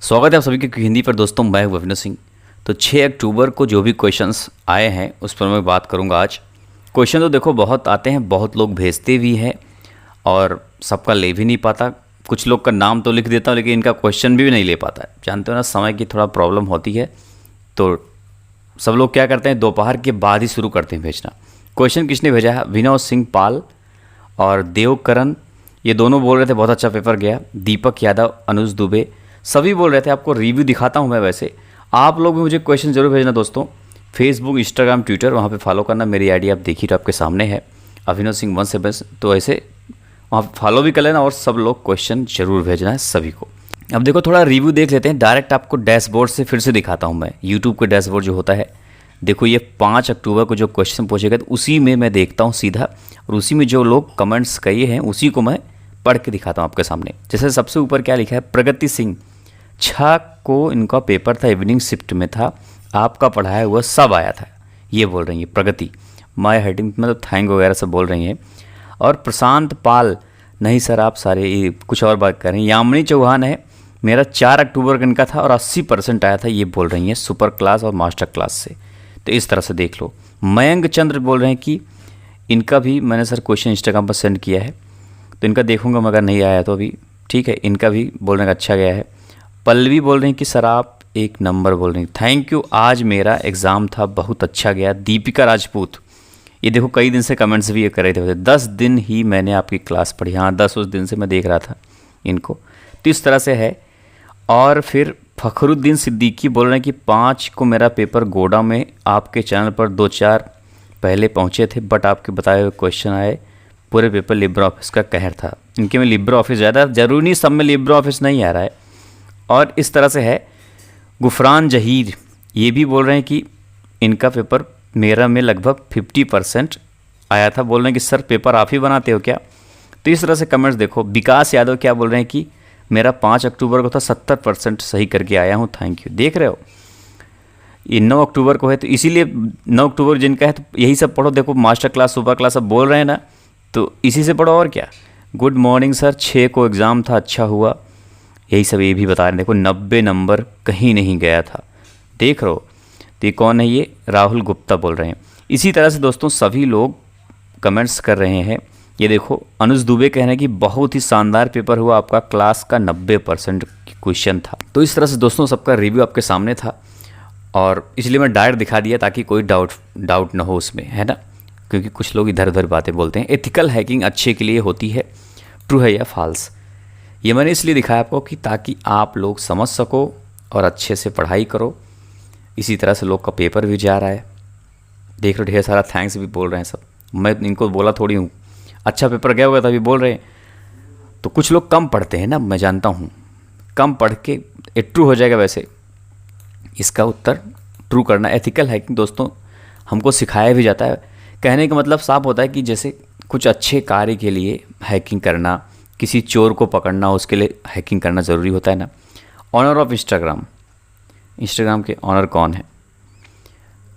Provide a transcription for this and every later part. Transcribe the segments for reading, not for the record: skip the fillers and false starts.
स्वागत है आप सभी के हिंदी पर दोस्तों। मैं हूं अविनाश सिंह। तो 6 अक्टूबर को जो भी क्वेश्चंस आए हैं उस पर मैं बात करूंगा आज। क्वेश्चन तो देखो बहुत आते हैं, बहुत लोग भेजते भी हैं और सबका ले भी नहीं पाता। कुछ लोग का नाम तो लिख देता हूं लेकिन इनका क्वेश्चन भी नहीं ले पाता है। जानते हो ना, समय की थोड़ा प्रॉब्लम होती है तो सब लोग क्या करते हैं, दोपहर के बाद ही शुरू करते हैं भेजना। क्वेश्चन किसने भेजा है? विनोद सिंह पाल और देवकरण, ये दोनों बोल रहे थे बहुत अच्छा पेपर गया। दीपक यादव, अनुज दुबे, सभी बोल रहे थे। आपको रिव्यू दिखाता हूं मैं। वैसे आप लोग भी मुझे क्वेश्चन जरूर भेजना दोस्तों। फेसबुक, इंस्टाग्राम, ट्विटर, वहाँ पे फॉलो करना। मेरी आईडी आप देखिए तो आपके सामने है, अविनाश सिंह 1 तो ऐसे वहाँ पे फॉलो भी कर लेना और सब लोग क्वेश्चन जरूर भेजना है सभी को। अब देखो थोड़ा रिव्यू देख लेते हैं। डायरेक्ट आपको डैशबोर्ड से फिर से दिखाता हूँ मैं। यूट्यूब के डैशबोर्ड जो होता है, देखो ये 5 अक्टूबर को जो क्वेश्चन पूछे गए उसी में मैं देखता हूँ सीधा, और उसी में जो लोग कमेंट्स किए हैं उसी को मैं पढ़ के दिखाता हूँ आपके सामने। जैसे सबसे ऊपर क्या लिखा है, प्रगति सिंह, 6 को इनका पेपर था, इवनिंग शिफ्ट में था, आपका पढ़ाया हुआ सब आया था, ये बोल रही है प्रगति। माय हेडिंग मतलब थैंक वगैरह सब बोल रही हैं। और प्रशांत पाल, नहीं सर आप सारे कुछ और बात कर रहे हैं। यामिनी चौहान है, मेरा 4 अक्टूबर का इनका था और 80% आया था, ये बोल रही हैं सुपर क्लास और मास्टर क्लास से। तो इस तरह से देख लो। मयंक चंद्र बोल रहे हैं कि इनका भी मैंने सर क्वेश्चन इंस्टाग्राम पर सेंड किया है तो इनका देखूंगा, मगर नहीं आया तो अभी ठीक है। इनका भी बोलने का अच्छा गया है। पल्लवी बोल रही हैं कि सर आप 1 नंबर बोल रही हैं, थैंक यू, आज मेरा एग्ज़ाम था बहुत अच्छा गया। दीपिका राजपूत, ये देखो कई दिन से कमेंट्स भी ये कर रहे थे, 10 दिन ही मैंने आपकी क्लास पढ़ी। हाँ 10 उस दिन से मैं देख रहा था इनको, तो इस तरह से है। और फिर फ़खरुद्दीन सिद्दीकी बोल रहे हैं कि 5 को मेरा पेपर गोडा में आपके चैनल पर 2-4 पहले पहुँचे थे, बट आपके बताए हुए क्वेश्चन आए, पूरे पेपर लिब्रे ऑफिस का कहर था। इनके में लिब्रे ऑफिस ज़्यादा जरूरी नहीं, सब में लिब्रे ऑफिस नहीं आ रहा है। और इस तरह से है। गुफरान जहीर ये भी बोल रहे हैं कि इनका पेपर मेरा में लगभग 50% आया था, बोल रहे हैं कि सर पेपर आप ही बनाते हो क्या। तो इस तरह से कमेंट्स देखो। विकास यादव क्या बोल रहे हैं कि मेरा 5 अक्टूबर को था, 70% सही करके आया हूँ, थैंक यू। देख रहे हो ये 9 अक्टूबर को है तो इसीलिए 9 अक्टूबर जिनका है तो यही सब पढ़ो। देखो मास्टर क्लास, सुपर क्लास सब बोल रहे हैं ना, तो इसी से पढ़ो और क्या। गुड मॉर्निंग सर, 6 को एग्ज़ाम था, अच्छा हुआ, यही सब ये भी बता रहे हैं। देखो 90 नंबर कहीं नहीं गया था, देख रहे हो। तो ये कौन है, ये राहुल गुप्ता बोल रहे हैं। इसी तरह से दोस्तों सभी लोग कमेंट्स कर रहे हैं। ये देखो अनुज दुबे कह रहे हैं कि बहुत ही शानदार पेपर हुआ आपका, क्लास का 90% क्वेश्चन था। तो इस तरह से दोस्तों सबका रिव्यू आपके सामने था और इसलिए मैं डायरेक्ट दिखा दिया ताकि कोई डाउट ना हो उसमें, है ना। क्योंकि कुछ लोग इधर उधर बातें बोलते हैं। एथिकल हैकिंग अच्छे के लिए होती है, ट्रू है या फॉल्स, ये मैंने इसलिए दिखाया आपको कि ताकि आप लोग समझ सको और अच्छे से पढ़ाई करो। इसी तरह से लोग का पेपर भी जा रहा है, देख लो ढेर सारा थैंक्स भी बोल रहे हैं सब। मैं इनको बोला थोड़ी हूँ, अच्छा पेपर गया होगा तभी बोल रहे हैं। तो कुछ लोग कम पढ़ते हैं ना, मैं जानता हूँ, कम पढ़ के ये ट्रू हो जाएगा। वैसे इसका उत्तर ट्रू करना। एथिकल हैकिंग दोस्तों हमको सिखाया भी जाता है। कहने का मतलब साफ होता है कि जैसे कुछ अच्छे कार्य के लिए हैकिंग करना, किसी चोर को पकड़ना, उसके लिए हैकिंग करना ज़रूरी होता है ना। ऑनर ऑफ इंस्टाग्राम, इंस्टाग्राम के ऑनर कौन है?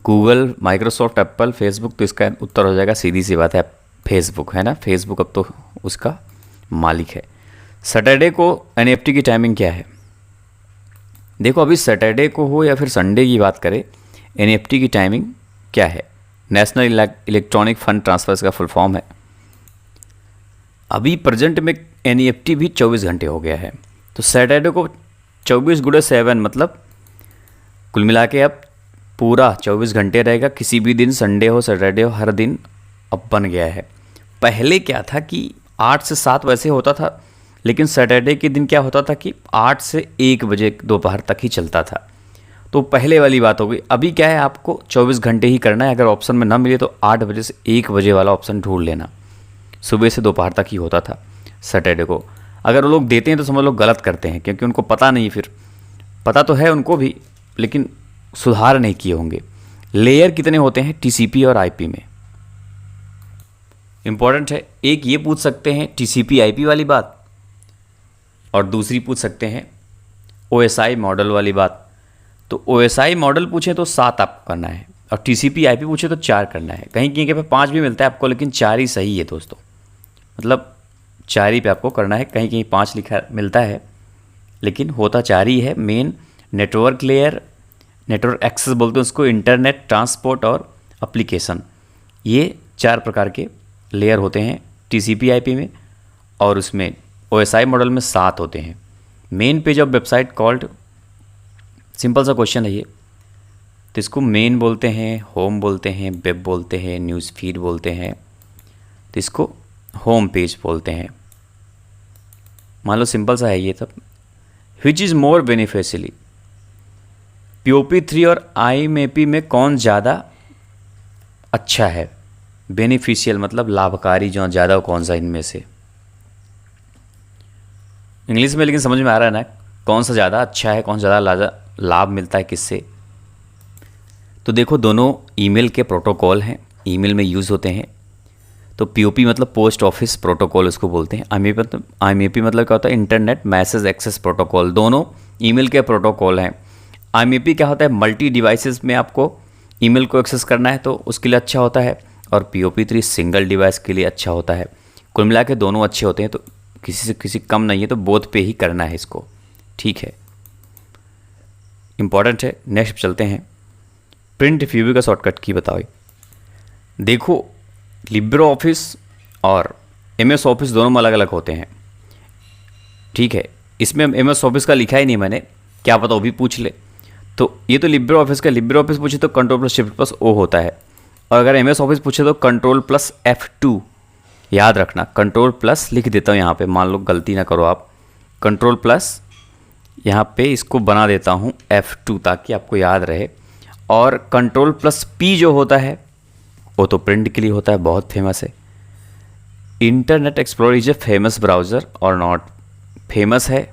Google, Microsoft, Apple, Facebook. तो इसका उत्तर हो जाएगा, सीधी सी बात है, फेसबुक, है ना। फेसबुक अब तो उसका मालिक है। सैटरडे को एनएफटी की टाइमिंग क्या है? देखो अभी सैटरडे को हो या फिर संडे की बात करें, एनएफटी की टाइमिंग क्या है? नेशनल इलेक्ट्रॉनिक फंड ट्रांसफर का फुल फॉर्म है। अभी प्रेजेंट में एनईएफटी भी 24 घंटे हो गया है। तो सैटरडे को 24 × 7 मतलब कुल मिला के अब पूरा 24 घंटे रहेगा। किसी भी दिन, संडे हो सैटरडे हो, हर दिन अब बन गया है। पहले क्या था कि 8 से 7 वैसे होता था, लेकिन सैटरडे के दिन क्या होता था कि 8 से 1 बजे दोपहर तक ही चलता था। तो पहले वाली बात हो गई। अभी क्या है, आपको 24 घंटे ही करना है। अगर ऑप्शन में ना मिले तो 8 बजे से 1 बजे वाला ऑप्शन ढूंढ लेना। सुबह से दोपहर तक ही होता था सैटरडे को। अगर वो लोग देते हैं तो समझ लो गलत करते हैं, क्योंकि उनको पता नहीं, फिर पता तो है उनको भी लेकिन सुधार नहीं किए होंगे। लेयर कितने होते हैं टीसीपी और आईपी में? इंपॉर्टेंट है। एक ये पूछ सकते हैं टीसीपी आईपी वाली बात, और दूसरी पूछ सकते हैं ओएसआई मॉडल वाली बात। तो ओएसआई मॉडल पूछे तो 7 आपको करना है, और टीसीपी आईपी पूछे तो 4 करना है। कहीं कहीं पे 5 भी मिलता है आपको, लेकिन 4 ही सही है दोस्तों। मतलब 4 ही पे आपको करना है, कहीं कहीं 5 लिखा मिलता है। लेकिन होता चार ही है main. Network layer, network access बोलते हैं उसको, इंटरनेट, ट्रांसपोर्ट और एप्लीकेशन, ये 4 प्रकार के लेयर होते हैं TCP/IP में। और उसमें OSI मॉडल में 7 होते हैं। Main page of website called, simple सा क्वेश्चन है ये, तो इसको मेन बोलते हैं, होम बोलते हैं, वेब बोलते हैं, न्यूज़ फीड बोलते हैं, तो इसको होम पेज बोलते हैं। मान लो सिंपल सा है ये तब। Which is more beneficially, POP3 और IMAP में कौन ज़्यादा अच्छा है? बेनिफिशियल मतलब लाभकारी, जो ज़्यादा कौन सा इनमें से? इंग्लिश में लेकिन समझ में आ रहा है ना, कौन सा ज़्यादा अच्छा है, कौन सा ज़्यादा लाभ मिलता है किससे? तो देखो दोनों ईमेल के प्रोटोकॉल हैं, ईमेल में यूज़ होते हैं। तो POP मतलब पोस्ट ऑफिस प्रोटोकॉल उसको बोलते हैं। IMAP मतलब क्या होता है? Internet message access protocol. दोनों ईमेल के प्रोटोकॉल हैं। IMAP क्या होता है? मल्टी डिवाइसेस में आपको ईमेल को एक्सेस करना है तो उसके लिए अच्छा होता है, और POP3 सिंगल डिवाइस के लिए अच्छा होता है। कुल मिला के दोनों अच्छे होते हैं, तो किसी से किसी कम नहीं है, तो बोथ पे ही करना है इसको, ठीक है, इंपॉर्टेंट है। नेक्स्ट चलते हैं, प्रिंट प्रीव्यू का शॉर्टकट की बताओ। देखो लिब्रे ऑफिस और MS ऑफिस दोनों में अलग अलग होते हैं, ठीक है। इसमें MS ऑफिस का लिखा ही नहीं मैंने, क्या पता वो भी पूछ ले। तो ये तो लिब्रे ऑफिस का, लिब्रे ऑफिस पूछे तो Ctrl+Shift+O होता है, और अगर MS ऑफिस पूछे तो Ctrl+F2। याद रखना, Ctrl+ लिख देता हूँ यहाँ पे, मान लो गलती ना करो आप, Ctrl+ यहाँ पे इसको बना देता हूँ F2 ताकि आपको याद रहे। और Ctrl+P जो होता है वो तो प्रिंट के लिए होता है, बहुत फेमस है। Internet explorer is a famous browser और नॉट? फेमस है,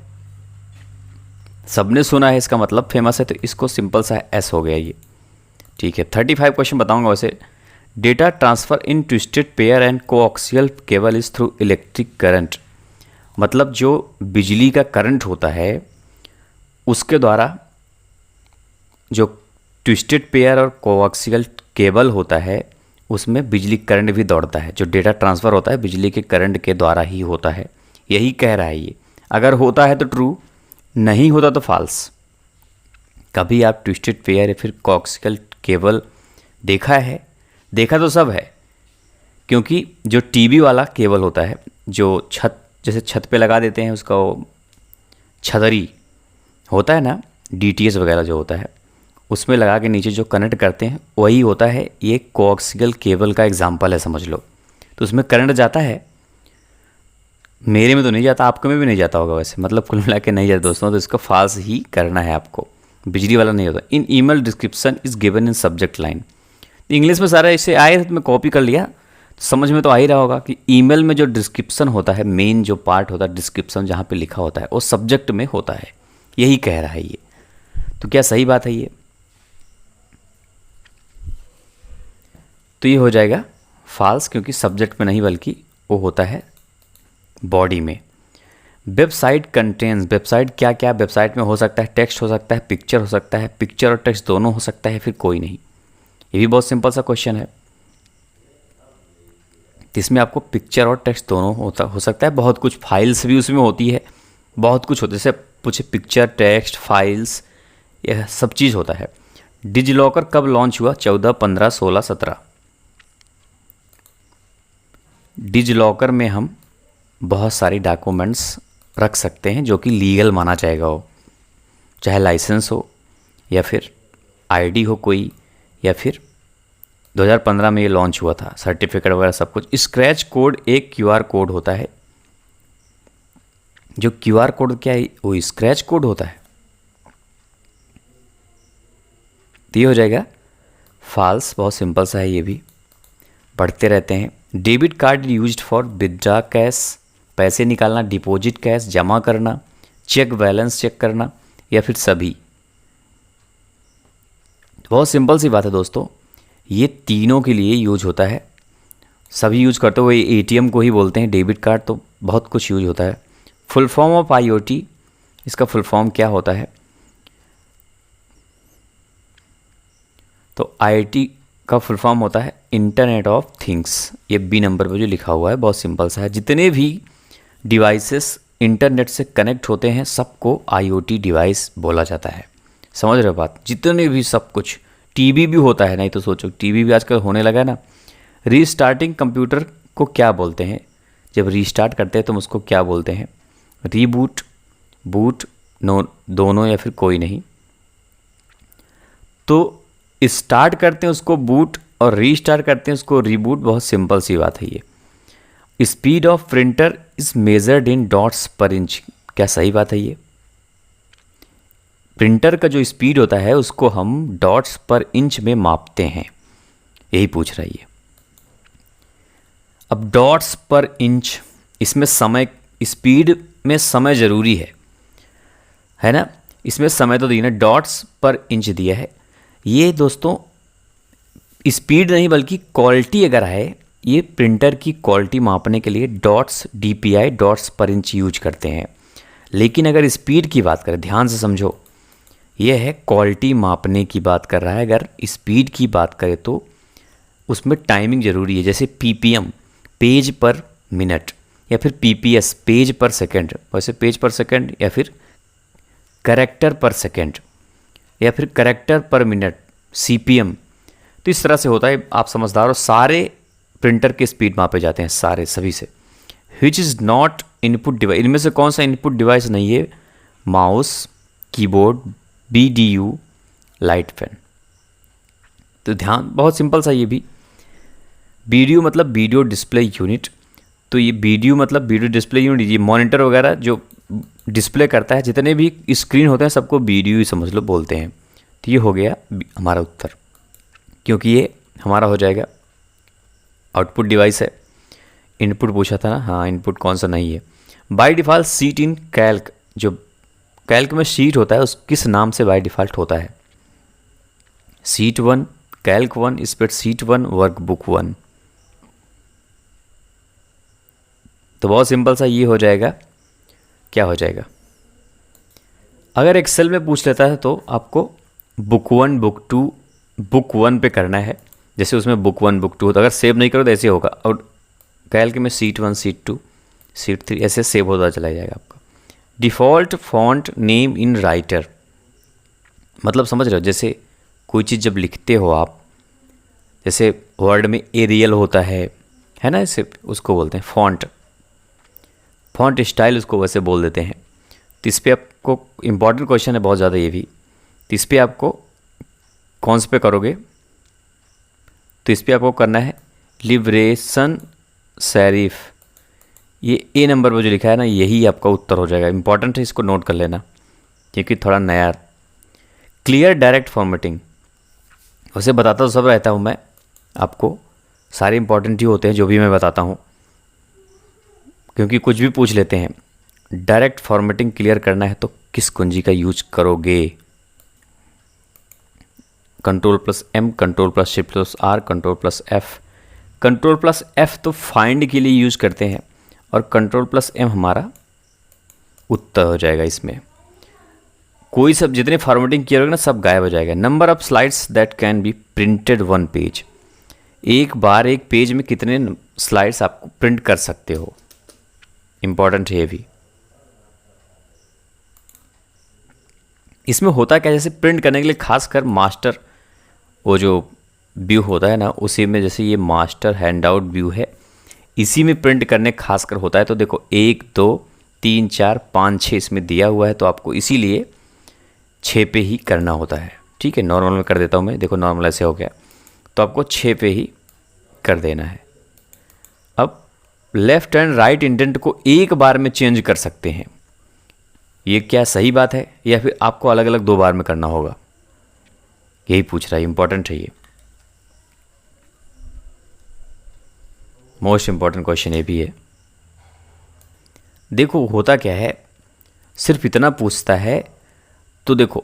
सबने सुना है, इसका मतलब फेमस है, तो इसको सिंपल सा S हो गया ये, ठीक है। 35 क्वेश्चन बताऊंगा वैसे। Data transfer in twisted pair and coaxial cable is through electric current, मतलब जो बिजली का करंट होता है उसके द्वारा जो ट्विस्टेड पेयर और कोएक्सियल केबल होता है उसमें बिजली करंट भी दौड़ता है। जो डेटा ट्रांसफ़र होता है बिजली के करंट के द्वारा ही होता है, यही कह रहा है ये। अगर होता है तो ट्रू, नहीं होता तो फॉल्स। कभी आप ट्विस्टेड पेयर या फिर कोएक्सियल केबल देखा है? देखा तो सब है, क्योंकि जो टीवी वाला केबल होता है जो छत, जैसे छत पे लगा देते हैं उसका वो छतरी होता है ना, DTH वगैरह जो होता है, उसमें लगा के नीचे जो कनेक्ट करते हैं वही होता है। ये कोएक्सियल केबल का एग्जांपल है, समझ लो। तो उसमें करंट जाता है, मेरे में तो नहीं जाता, आपके में भी नहीं जाता होगा वैसे, मतलब कुल मिला के नहीं जाता दोस्तों, तो इसको फॉल्स ही करना है आपको, बिजली वाला नहीं होता। In email description is given in subject line. English में सारा इसे आए थे तो मैं कॉपी कर लिया, तो समझ में तो आ ही रहा होगा कि ईमेल में जो डिस्क्रिप्शन होता है, मेन जो पार्ट होता है डिस्क्रिप्शन जहाँ पे लिखा होता है वो सब्जेक्ट में होता है, यही कह रहा है ये। तो क्या सही बात है ये? तो ये हो जाएगा फॉल्स, क्योंकि सब्जेक्ट में नहीं बल्कि वो होता है बॉडी में। वेबसाइट कंटेन्स, वेबसाइट क्या क्या वेबसाइट में हो सकता है? टेक्स्ट हो सकता है, पिक्चर हो सकता है, पिक्चर और टेक्स्ट दोनों हो सकता है, फिर कोई नहीं। ये भी बहुत सिंपल सा क्वेश्चन है, इसमें आपको पिक्चर और टेक्स्ट दोनों हो सकता है। बहुत कुछ फाइल्स भी उसमें होती है, बहुत कुछ होता है, जैसे पूछे पिक्चर, टेक्स्ट, फाइल्स, यह सब चीज़ होता है। डिजिलॉकर कब लॉन्च हुआ? 14, 15, 16, 17। डिजिलॉकर में हम बहुत सारी डॉक्यूमेंट्स रख सकते हैं जो कि लीगल माना जाएगा हो, चाहे लाइसेंस हो या फिर ID हो कोई, या फिर 2015 में ये लॉन्च हुआ था, सर्टिफिकेट वगैरह सब कुछ। स्क्रैच कोड एक QR कोड होता है। जो QR कोड क्या है? वो स्क्रैच कोड होता है। तो ये हो जाएगा फॉल्स, बहुत सिंपल सा है ये भी, पढ़ते रहते हैं। Debit card used for withdraw cash, पैसे निकालना, डिपॉजिट कैश, जमा करना, चेक बैलेंस चेक करना, या फिर सभी। बहुत सिंपल सी बात है दोस्तों, ये तीनों के लिए यूज होता है, सभी यूज करते हुए ATM को ही बोलते हैं। डेबिट कार्ड तो बहुत कुछ यूज होता है। फुल फॉर्म ऑफ IoT, इसका फुल फॉर्म क्या होता है? तो IoT का फुल फॉर्म होता है इंटरनेट ऑफ थिंग्स। ये B नंबर पर जो लिखा हुआ है बहुत सिंपल सा है। जितने भी डिवाइसेस इंटरनेट से कनेक्ट होते हैं सबको आईओटी डिवाइस बोला जाता है। समझ रहे हो बात? जितने भी सब कुछ, टीवी भी होता है, नहीं तो सोचो टीवी भी आजकल होने लगा है ना। रीस्टार्टिंग कंप्यूटर को क्या बोलते हैं? जब रीस्टार्ट करते हैं तो हम उसको क्या बोलते हैं? रीबूट, बूट, नो दोनों या फिर कोई नहीं। तो स्टार्ट करते हैं उसको बूट और रीस्टार्ट करते हैं उसको रीबूट। बहुत सिंपल सी बात है ये। Speed of printer is measured in dots पर इंच। क्या सही बात है ये? प्रिंटर का जो स्पीड होता है उसको हम डॉट्स पर इंच में मापते हैं, यही पूछ रहा है ये। अब डॉट्स पर इंच, इसमें समय, स्पीड में समय जरूरी है ना? इसमें समय तो दिया ना, डॉट्स पर इंच दिया है। ये दोस्तों स्पीड नहीं बल्कि क्वालिटी अगर है, ये प्रिंटर की क्वालिटी मापने के लिए डॉट्स, डीपीआई, डॉट्स पर इंच यूज करते हैं। लेकिन अगर स्पीड की बात करें, ध्यान से समझो, यह है क्वालिटी मापने की बात कर रहा है। अगर स्पीड की बात करें तो उसमें टाइमिंग ज़रूरी है। जैसे पीपीएम, पेज पर मिनट, या फिर पीपीएस, पेज पर सेकंड। वैसे पेज पर सेकंड या फिर कैरेक्टर पर सेकंड या फिर कैरेक्टर पर मिनट, सीपीएम। तो इस तरह से होता है। आप समझदार हो। सारे प्रिंटर के स्पीड मापे जाते हैं, सारे सभी से। Which is not input device, इनमें से कौन सा इनपुट डिवाइस नहीं है? Mouse, keyboard, BDU, light fan. तो ध्यान, बहुत सिंपल सा ये भी। BDU मतलब वीडियो डिस्प्ले यूनिट। तो ये BDU मतलब वीडियो डिस्प्ले यूनिट, ये मॉनिटर वगैरह जो डिस्प्ले करता है, जितने भी स्क्रीन होते हैं सबको BDU ही समझ लो बोलते हैं। तो ये हो गया हमारा उत्तर, क्योंकि ये हमारा हो जाएगा आउटपुट डिवाइस है। इनपुट पूछा था ना, हाँ इनपुट कौन सा नहीं है। By default seat in Calc, जो कैल्क में शीट होता है उस किस नाम से बाय डिफ़ॉल्ट होता है? Seat 1, Calc 1, spreadsheet 1, workbook 1। तो बहुत सिंपल सा ये हो जाएगा, क्या हो जाएगा? अगर एक्सेल में पूछ लेता है तो आपको बुक 1, बुक 2, बुक 1 पे करना है। जैसे उसमें बुक 1, बुक 2 तो अगर सेव नहीं करो तो ऐसे होगा। और कैल्क में सीट 1, सीट 2, सीट 3 ऐसे सेव होता चला जाएगा आपका। Default font name in writer, मतलब समझ रहे हो? जैसे कोई चीज़ जब लिखते हो आप, जैसे वर्ड में एरियल होता है ना, इसे उसको बोलते हैं फॉन्ट। फॉन्ट स्टाइल उसको वैसे बोल देते हैं। तो इस पर आपको इम्पॉर्टेंट क्वेश्चन है बहुत ज़्यादा ये भी। तो इस पर आपको कौन से पे करोगे? तो इस पर आपको करना है लिबरेशन सेरिफ। ये ए नंबर पर जो लिखा है ना, यही आपका उत्तर हो जाएगा। इंपॉर्टेंट है, इसको नोट कर लेना क्योंकि थोड़ा नया। क्लियर डायरेक्ट फॉर्मेटिंग, वैसे बताता तो सब रहता हूँ मैं आपको, सारे इंपॉर्टेंट ही होते हैं जो भी मैं बताता हूँ, क्योंकि कुछ भी पूछ लेते हैं। डायरेक्ट फॉर्मेटिंग क्लियर करना है तो किस कुंजी का यूज करोगे? Ctrl+M, Ctrl+Shift+R, Ctrl+F। Ctrl+F तो फाइंड के लिए यूज करते हैं और Ctrl+M हमारा उत्तर हो जाएगा। इसमें कोई सब जितने फॉर्मेटिंग किए होगा ना सब गायब हो जाएगा। Number of slides that can be printed one page, एक बार एक पेज में कितने स्लाइड्स आप प्रिंट कर सकते हो? इंपॉर्टेंट है ये भी। इसमें होता क्या, जैसे प्रिंट करने के लिए खासकर मास्टर वो जो व्यू होता है ना, उसी में जैसे ये मास्टर हैंडआउट व्यू है, इसी में प्रिंट करने खासकर होता है। तो देखो 1 2 3 4 5 6 इसमें दिया हुआ है, तो आपको इसीलिए 6 पे ही करना होता है। ठीक है, नॉर्मल में कर देता हूँ मैं। देखो नॉर्मल ऐसे हो गया, तो आपको 6 पे ही कर देना है। अब लेफ़्ट एंड राइट इंडेंट को एक बार में चेंज कर सकते हैं, ये क्या सही बात है या फिर आपको अलग अलग 2 बार में करना होगा? यही पूछ रहा है, इंपॉर्टेंट है ये, मोस्ट इंपॉर्टेंट क्वेश्चन ये भी है। देखो होता क्या है, सिर्फ इतना पूछता है। तो देखो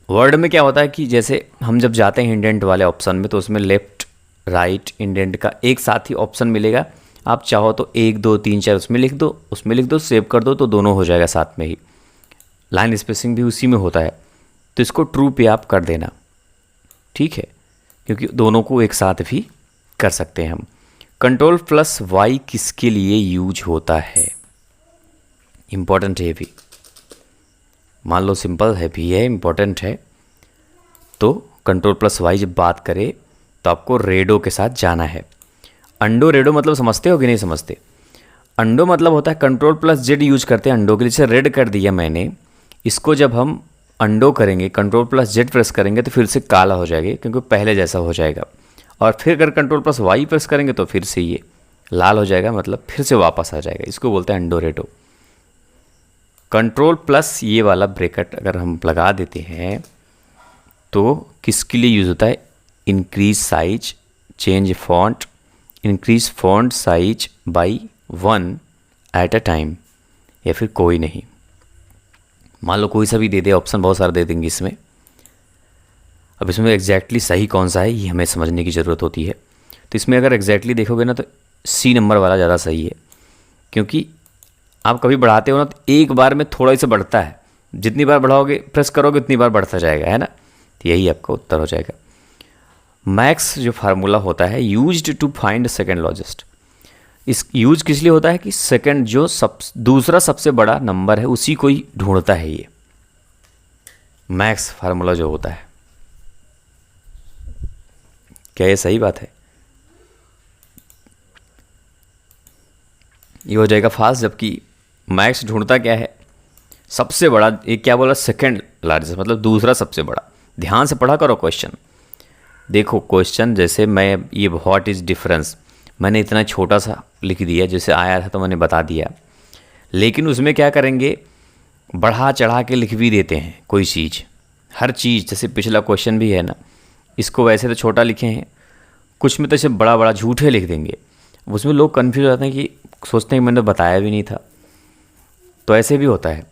वर्ड में क्या होता है कि जैसे हम जब जाते हैं इंडेंट वाले ऑप्शन में, तो उसमें लेफ्ट राइट इंडेंट का एक साथ ही ऑप्शन मिलेगा। आप चाहो तो 1 2 3 4 उसमें लिख दो, सेव कर दो, तो दोनों हो जाएगा साथ में ही। लाइन स्पेसिंग भी उसी में होता है, तो इसको ट्रू पे आप कर देना। ठीक है, क्योंकि दोनों को एक साथ भी कर सकते हैं हम। Ctrl+Y किसके लिए यूज होता है? इम्पॉर्टेंट है ये भी, मान लो सिंपल है भी है, इम्पॉर्टेंट है। तो कंट्रोल प्लस वाई जब बात करें तो आपको रेडो के साथ जाना है। अंडो रेडो मतलब समझते हो कि नहीं समझते? अंडो मतलब होता है कंट्रोल प्लस जेड यूज करते हैं अंडो के लिए। जैसे रेड कर दिया मैंने, इसको जब हम अंडो करेंगे कंट्रोल प्लस जेड प्रेस करेंगे तो फिर से काला हो जाएगा क्योंकि पहले जैसा हो जाएगा। और फिर अगर कंट्रोल प्लस वाई प्रेस करेंगे तो फिर से ये लाल हो जाएगा, मतलब फिर से वापस आ जाएगा। इसको बोलते हैं अंडो रेडो। कंट्रोल प्लस ये वाला ब्रैकेट अगर हम लगा देते हैं तो किसके लिए यूज़ होता है? Increase size, change font, increase font size by 1 at a time, या फिर कोई नहीं। मान लो कोई सा भी दे दे, ऑप्शन बहुत सारे दे देंगे इसमें। अब इसमें एग्जैक्टली सही कौन सा है ये हमें समझने की ज़रूरत होती है। तो इसमें अगर एग्जैक्टली देखोगे ना तो सी नंबर वाला ज़्यादा सही है, क्योंकि आप कभी बढ़ाते हो ना तो एक बार में थोड़ा सा बढ़ता है, जितनी बार बढ़ाओगे प्रेस करोगे उतनी बार बढ़ता जाएगा, है ना। तो यही आपका उत्तर हो जाएगा। मैक्स जो फार्मूला होता है used to find second largest, इस यूज किस लिए होता है कि सेकंड जो दूसरा सबसे बड़ा नंबर है उसी को ही ढूंढता है ये मैक्स फार्मूला जो होता है। क्या ये सही बात है? ये हो जाएगा फास्ट, जबकि मैक्स ढूंढता क्या है? सबसे बड़ा। एक क्या बोला? सेकंड लार्जेस्ट, मतलब दूसरा सबसे बड़ा। ध्यान से पढ़ा करो क्वेश्चन। देखो क्वेश्चन जैसे मैं ये व्हाट इज़ डिफरेंस मैंने इतना छोटा सा लिख दिया, जैसे आया था तो मैंने बता दिया, लेकिन उसमें क्या करेंगे? बढ़ा चढ़ा के लिख भी देते हैं कोई चीज़, हर चीज़। जैसे पिछला क्वेश्चन भी है ना, इसको वैसे तो छोटा लिखे हैं, कुछ में तो इसे बड़ा बड़ा झूठे लिख देंगे। उसमें लोग कन्फ्यूज हो जाते हैं कि सोचते हैं कि मैंने बताया भी नहीं था। तो ऐसे भी होता है।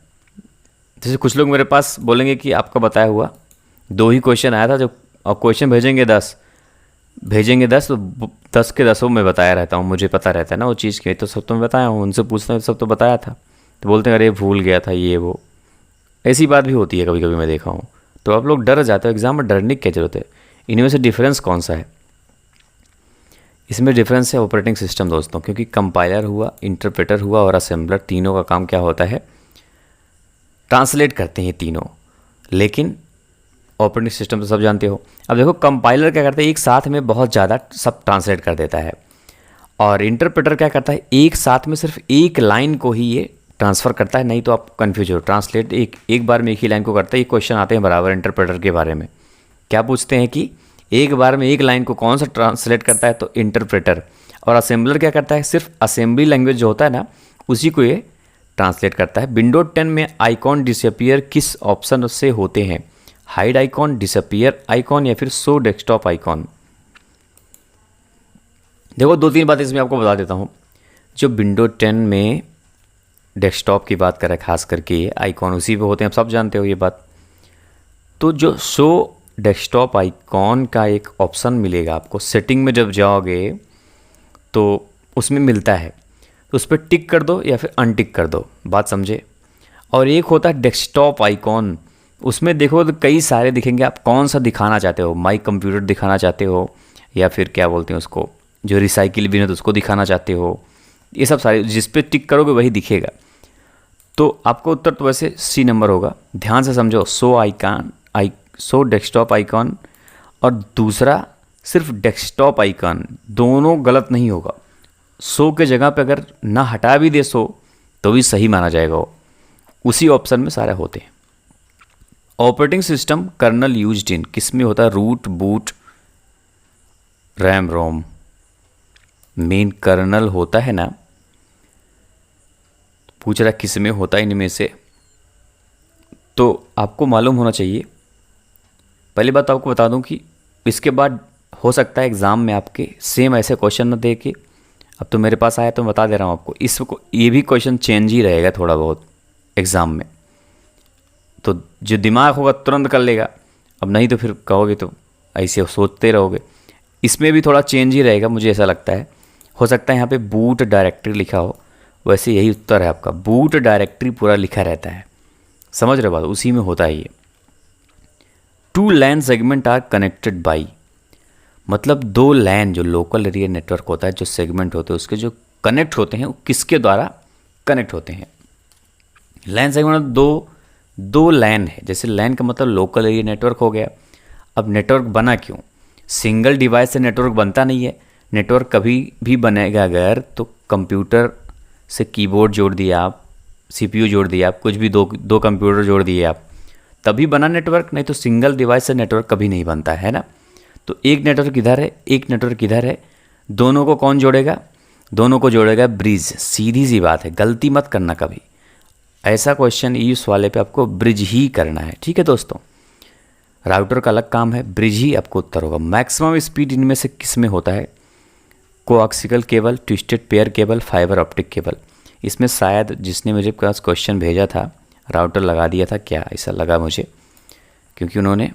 जैसे कुछ लोग मेरे पास बोलेंगे कि आपका बताया हुआ 2 ही क्वेश्चन आया था, जो अब क्वेश्चन भेजेंगे 10 तो 10 के 10 मैं बताया रहता हूँ, मुझे पता रहता है ना वो चीज़ की, तो सब तो मैं बताया हूँ। उनसे पूछता हूँ सब तो बताया था, तो बोलते हैं अरे भूल गया था ये वो। ऐसी बात भी होती है कभी कभी, मैं देखा हूँ। तो आप लोग डर जाते हो, एग्जाम में डरने की क्या जरूरत है? इनमें से डिफरेंस कौन सा है? इसमें डिफरेंस है ऑपरेटिंग सिस्टम दोस्तों, क्योंकि कंपाइलर हुआ, इंटरप्रेटर हुआ और असेंबलर, तीनों का काम क्या होता है? ट्रांसलेट करते हैं तीनों। लेकिन ऑपरेटिंग सिस्टम तो सब जानते हो। अब देखो कंपाइलर क्या करता है? एक साथ में बहुत ज़्यादा सब ट्रांसलेट कर देता है, और इंटरप्रेटर क्या करता है? एक साथ में सिर्फ एक लाइन को ही ये ट्रांसफ़र करता है। नहीं तो आप कन्फ्यूज हो। ट्रांसलेट एक बार में एक ही लाइन को करता है। ये क्वेश्चन आते हैं बराबर इंटरप्रेटर के बारे में। क्या पूछते हैं कि एक बार में एक लाइन को कौन सा ट्रांसलेट करता है? तो इंटरप्रेटर। और असेंबलर क्या करता है? सिर्फ असेंबली लैंग्वेज जो होता है ना उसी को ये ट्रांसलेट करता है। विंडो 10 में आइकॉन डिसअपियर किस ऑप्शन से होते हैं? हाइड आइकॉन, डिसअपियर आइकॉन, या फिर शो डेस्कटॉप आइकॉन। देखो 2-3 बातें इसमें आपको बता देता हूँ। जो विंडो 10 में डेस्कटॉप की बात करें, खास करके ये आइकॉन उसी पे होते हैं, आप सब जानते हो ये बात। तो जो शो डेस्कटॉप आइकॉन का एक ऑप्शन मिलेगा आपको सेटिंग में, जब जाओगे तो उसमें मिलता है, तो उस पर टिक कर दो या फिर अनटिक कर दो, बात समझे। और एक होता है डेस्कटॉप आइकॉन, उसमें देखो तो कई सारे दिखेंगे। आप कौन सा दिखाना चाहते हो? माई कंप्यूटर दिखाना चाहते हो, या फिर क्या बोलते हैं उसको, जो रिसाइकिल बिन है तो उसको दिखाना चाहते हो? ये सब सारे जिस पे टिक करोगे वही दिखेगा। तो आपका उत्तर तो वैसे सी नंबर होगा। ध्यान से समझो, शो डेस्कटॉप आइकॉन और दूसरा सिर्फ डेस्कटॉप आइकॉन, दोनों गलत नहीं होगा। शो के जगह पे अगर ना हटा भी दे शो तो भी सही माना जाएगा। वो उसी ऑप्शन में सारे होते हैं। Operating system kernel used in किस में होता है? रूट, बूट, रैम, रोम। मेन कर्नल होता है ना, पूछ रहा किस में होता है इनमें से, तो आपको मालूम होना चाहिए। पहली बात तो आपको बता दूं कि इसके बाद हो सकता है एग्ज़ाम में आपके सेम ऐसे क्वेश्चन न दे के, अब तो मेरे पास आया तो मैं बता दे रहा हूँ आपको, इसको ये भी क्वेश्चन चेंज ही रहेगा थोड़ा बहुत एग्ज़ाम में। तो जो दिमाग होगा तुरंत कर लेगा, अब नहीं तो फिर कहोगे तो ऐसे सोचते रहोगे। इसमें भी थोड़ा चेंज ही रहेगा, मुझे ऐसा लगता है। हो सकता है यहाँ पे बूट डायरेक्टरी लिखा हो, वैसे यही उत्तर है आपका। बूट डायरेक्टरी पूरा लिखा रहता है, समझ रहे बात, उसी में होता है ये। 2 लैन सेगमेंट आर कनेक्टेड बाई, मतलब 2 लैन जो लोकल एरिया नेटवर्क होता है, जो सेगमेंट होते हैं उसके जो कनेक्ट होते हैं वो किसके द्वारा कनेक्ट होते हैं? लैन सेगमेंट दो दो लैन है, जैसे लैन का मतलब लोकल एरिया नेटवर्क हो गया। अब नेटवर्क बना क्यों? सिंगल डिवाइस से नेटवर्क बनता नहीं है। नेटवर्क कभी भी बनेगा अगर तो कंप्यूटर से कीबोर्ड जोड़ दिया आप, सीपीयू जोड़ दिया आप, कुछ भी दो दो कंप्यूटर जोड़ दिए आप, तभी बना नेटवर्क, नहीं तो सिंगल डिवाइस से नेटवर्क कभी नहीं बनता है ना। तो एक नेटवर्क इधर है, एक नेटवर्क इधर है, दोनों को कौन जोड़ेगा? दोनों को जोड़ेगा ब्रिज। सीधी सी बात है, गलती मत करना कभी। ऐसा क्वेश्चन इस वाले पे आपको ब्रिज ही करना है, ठीक है दोस्तों। राउटर का अलग काम है, ब्रिज ही आपको उत्तर होगा। मैक्सिमम स्पीड इनमें से किस में होता है? Coaxial cable, twisted pair cable, fibre optic cable. इसमें शायद जिसने मुझे पास क्वेश्चन भेजा था राउटर लगा दिया था क्या, ऐसा लगा मुझे, क्योंकि उन्होंने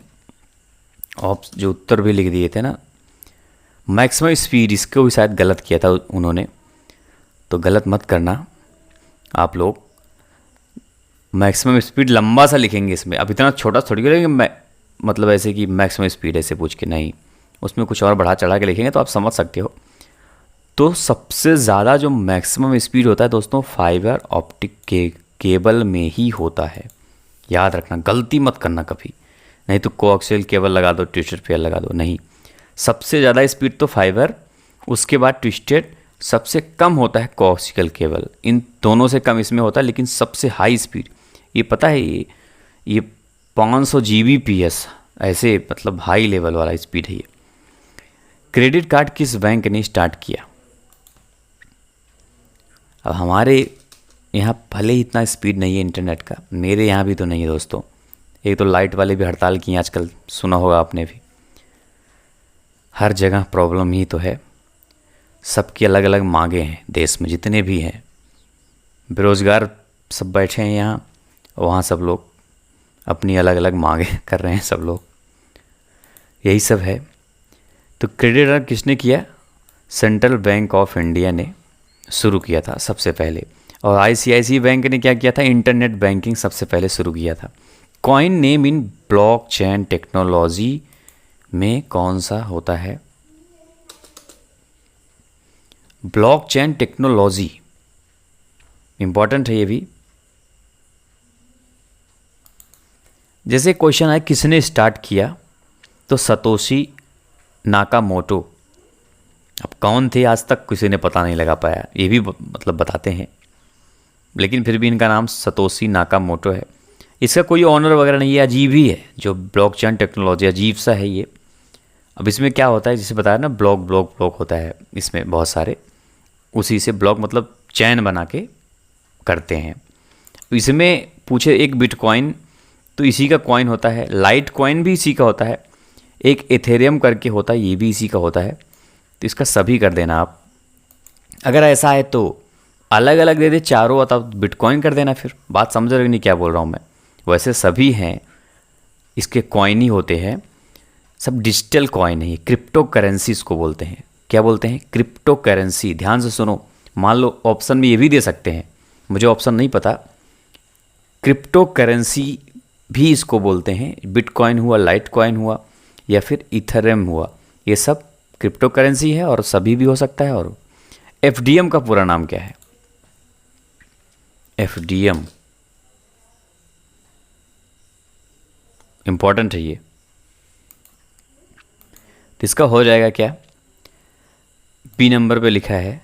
जो उत्तर भी लिख दिए थे ना। मैक्सिमम स्पीड इसको भी शायद गलत किया था उन्होंने, तो गलत मत करना आप लोग। मैक्सिमम स्पीड लंबा सा लिखेंगे इसमें, अब इतना छोटा थोड़ी करेंगे, मतलब ऐसे कि मैक्सिमम स्पीड ऐसे पूछ के नहीं, उसमें कुछ और बढ़ा चढ़ा के लिखेंगे तो आप समझ सकते हो। तो सबसे ज़्यादा जो मैक्सिमम स्पीड होता है दोस्तों फाइबर ऑप्टिक के केबल में ही होता है, याद रखना, गलती मत करना कभी। नहीं तो कोएक्सियल केबल लगा दो, ट्विस्टेड पेयर लगा दो, नहीं। सबसे ज़्यादा स्पीड तो फाइबर, उसके बाद ट्विस्टेड, सबसे कम होता है कोएक्सियल केबल। इन दोनों से कम इसमें होता है, लेकिन सबसे हाई स्पीड ये पता है, ये 500 Gbps ऐसे, मतलब हाई लेवल वाला स्पीड है ये। क्रेडिट कार्ड किस बैंक ने स्टार्ट किया? अब हमारे यहाँ भले ही इतना स्पीड नहीं है इंटरनेट का, मेरे यहाँ भी तो नहीं है दोस्तों। एक तो लाइट वाले भी हड़ताल की हैं आजकल, सुना होगा आपने भी। हर जगह प्रॉब्लम ही तो है, सबकी अलग अलग मांगे हैं देश में, जितने भी हैं बेरोज़गार सब बैठे हैं यहाँ, वहाँ सब लोग अपनी अलग अलग मांगे कर रहे हैं सब लोग, यही सब है। तो क्रेडिट कार्ड किसने किया? सेंट्रल बैंक ऑफ इंडिया ने शुरू किया था सबसे पहले। और आईसीआईसीआई बैंक ने क्या किया था? इंटरनेट बैंकिंग सबसे पहले शुरू किया था। Coin name in blockchain technology में कौन सा होता है? ब्लॉकचेन टेक्नोलॉजी इंपॉर्टेंट है ये भी। जैसे क्वेश्चन है किसने स्टार्ट किया, तो सतोशी नाकामोटो। अब कौन थे आज तक किसी ने पता नहीं लगा पाया, ये भी मतलब बताते हैं, लेकिन फिर भी इनका नाम सतोशी नाकामोटो है। इसका कोई ऑनर वगैरह नहीं है, अजीब ही है जो ब्लॉकचेन टेक्नोलॉजी, अजीब सा है ये। अब इसमें क्या होता है, जैसे बताया ना, ब्लॉक होता है इसमें बहुत सारे, उसी से ब्लॉक मतलब चैन बना के करते हैं। इसमें पूछे एक बिटकॉइन, तो इसी का कॉइन होता है। लाइट कॉइन भी इसी का होता है। एक एथेरियम करके होता है, ये भी इसी का होता है। तो इसका सभी कर देना आप। अगर ऐसा है तो अलग अलग दे दे चारों, अतः बिटकॉइन कर देना। फिर बात समझ रहे हो नहीं क्या बोल रहा हूँ मैं? वैसे सभी हैं, इसके कॉइन ही होते हैं, सब डिजिटल कॉइन है। क्रिप्टो करेंसी इसको बोलते हैं। क्या बोलते हैं? Crypto currency. ध्यान से सुनो, मान लो ऑप्शन में ये भी दे सकते हैं, मुझे ऑप्शन नहीं पता। क्रिप्टो करेंसी भी इसको बोलते हैं। बिटकॉइन हुआ, लाइट कॉइन हुआ, या फिर इथेरियम हुआ, ये सब क्रिप्टो करेंसी है और सभी भी हो सकता है। और एफडीएम का पूरा नाम क्या है? एफडीएम इंपॉर्टेंट है ये। तो इसका हो जाएगा क्या? बी नंबर पे लिखा है,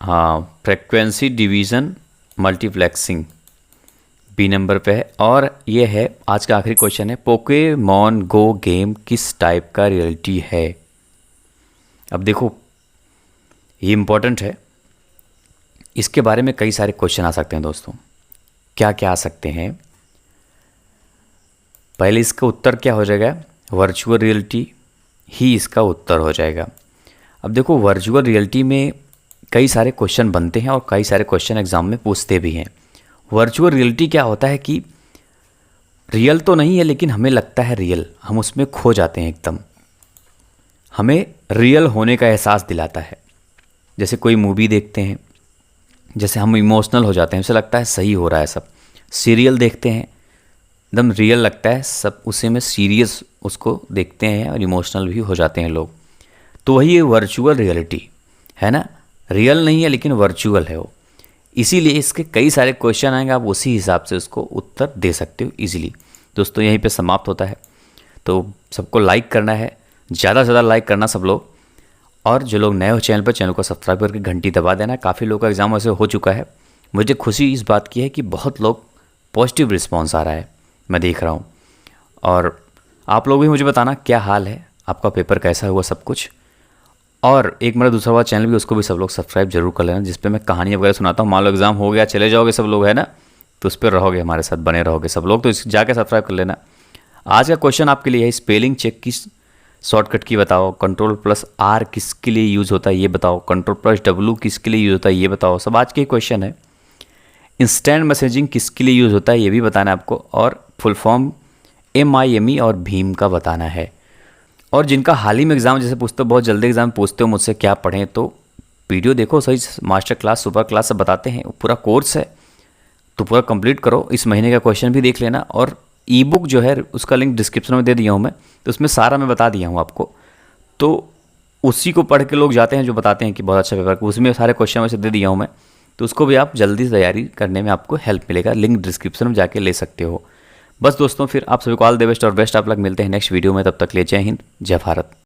हाँ, frequency division multiplexing, B number पे है। और ये है आज का आखिरी क्वेश्चन है, पोकेमॉन गो गेम किस टाइप का रियलिटी है? अब देखो ये इम्पोर्टेंट है, इसके बारे में कई सारे क्वेश्चन आ सकते हैं दोस्तों। क्या क्या आ सकते हैं? पहले इसका उत्तर क्या हो जाएगा? वर्चुअल रियलिटी ही इसका उत्तर हो जाएगा। अब देखो वर्चुअल रियलिटी में कई सारे क्वेश्चन बनते हैं और कई सारे क्वेश्चन एग्जाम में पूछते भी हैं। वर्चुअल रियलिटी क्या होता है कि रियल तो नहीं है, लेकिन हमें लगता है रियल, हम उसमें खो जाते हैं एकदम, हमें रियल होने का एहसास दिलाता है। जैसे कोई मूवी देखते हैं, जैसे हम इमोशनल हो जाते हैं, उसे लगता है सही हो रहा है सब। सीरियल देखते हैं, एकदम रियल लगता है सब, उसे में सीरियस उसको देखते हैं और इमोशनल भी हो जाते हैं लोग। तो वही वर्चुअल रियलिटी है ना, रियल नहीं है लेकिन वर्चुअल है वो। इसीलिए इसके कई सारे क्वेश्चन आएंगे, आप उसी हिसाब से उसको उत्तर दे सकते हो इजीली। दोस्तों यहीं पे समाप्त होता है। तो सबको लाइक करना है, ज़्यादा से ज़्यादा लाइक करना सब लोग, और जो लोग नए हो चैनल पर, चैनल को सब्सक्राइब करके घंटी दबा देना। काफ़ी लोगों का एग्ज़ाम वैसे हो चुका है। मुझे खुशी इस बात की है कि बहुत लोग पॉजिटिव रिस्पॉन्स आ रहा है, मैं देख रहा हूँ। और आप लोग भी मुझे बताना क्या हाल है, आपका पेपर कैसा हुआ, सब कुछ। और एक मेरा दूसरा वाला चैनल भी, उसको भी सब लोग सब्सक्राइब जरूर कर लेना, जिस पे मैं कहानी वगैरह सुनाता हूँ। मान लो एग्ज़ाम हो गया, चले जाओगे सब लोग, है ना, तो उस पर रहोगे, हमारे साथ बने रहोगे सब लोग, तो इस जाके सब्सक्राइब कर लेना। आज का क्वेश्चन आपके लिए है, स्पेलिंग चेक की शॉर्टकट की बताओ, Ctrl+R किसके लिए यूज़ होता है ये बताओ, Ctrl+W किसके लिए यूज़ होता है ये बताओ। सब आज के क्वेश्चन है। इंस्टेंट मैसेजिंग किसके लिए यूज़ होता है ये भी बताना है आपको, और फुल फॉर्म MIME और भीम का बताना है। और जिनका हाल ही में एग्ज़ाम जैसे पूछते हो, बहुत जल्दी एग्ज़ाम पूछते हो मुझसे क्या पढ़ें, तो वीडियो देखो, सही मास्टर क्लास, सुपर क्लास सब बताते हैं, पूरा कोर्स है, तो पूरा कंप्लीट करो। इस महीने का क्वेश्चन भी देख लेना, और ई बुक जो है उसका लिंक डिस्क्रिप्शन में दे दिया हूँ मैं, तो उसमें सारा मैं बता दिया हूँ आपको। तो उसी को पढ़ के लोग जाते हैं जो बताते हैं कि बहुत अच्छा पेपर, उसमें सारे क्वेश्चन वैसे दे दिया हूँ मैं, तो उसको भी आप जल्दी तैयारी करने में आपको हेल्प मिलेगा। लिंक डिस्क्रिप्शन में जाके ले सकते हो। बस दोस्तों, फिर आप सभी को ऑल द बेस्ट और बेस्ट आप लोग मिलते हैं नेक्स्ट वीडियो में। तब तक ले जय हिंद, जय भारत।